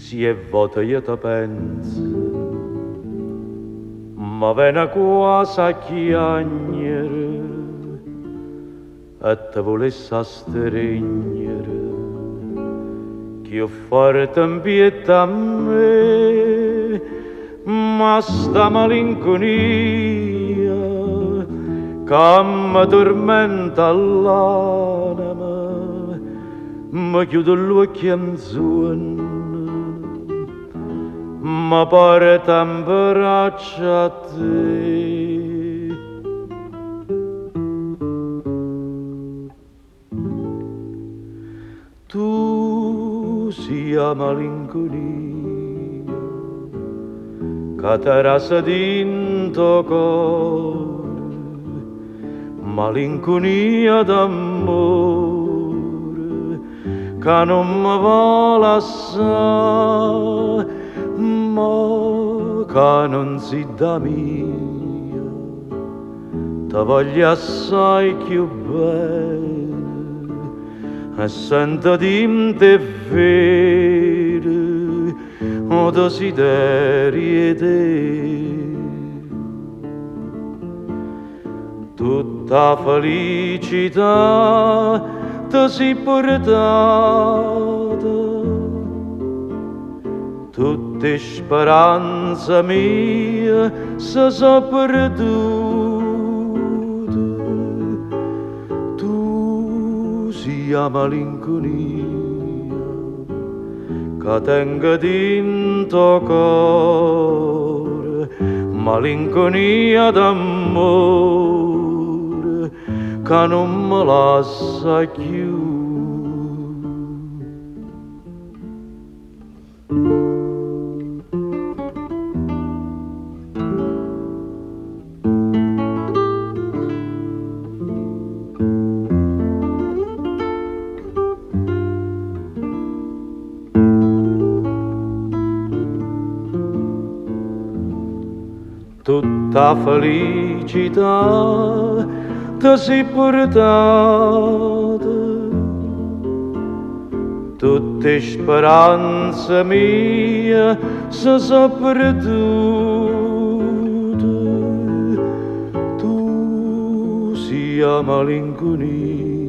si è vuota io te penso, ma vena quasi a chiagnere e te volesse stregnere, che io forte in pietà a me, ma sta malinconia che mi tormenta l'anima, mi chiudo gli occhi in sonno, ma porta in braccia a te. Tu sia malinconia che ti rasa dinto cuore, malinconia d'amore che non mi vuole assai, ma che non si da mia, ti voglio assai più bene e sento di te vere o desideri te. Tutta felicità ti si portata, tutte speranze mie si sono perdute. Tu sia malinconia che tenga dinto cuore, malinconia d'amore che non mi lascia più. Tutta felicità ti si portata, tutte speranze mie si sono perdute. Tu sia malinconia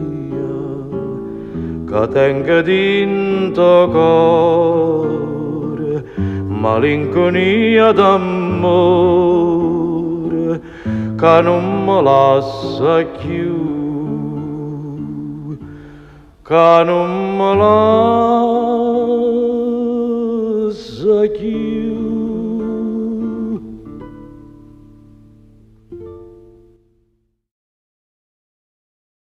che tenga dinto cuore, malinconia d'amore che non mi lascia più, che non mi lascia più.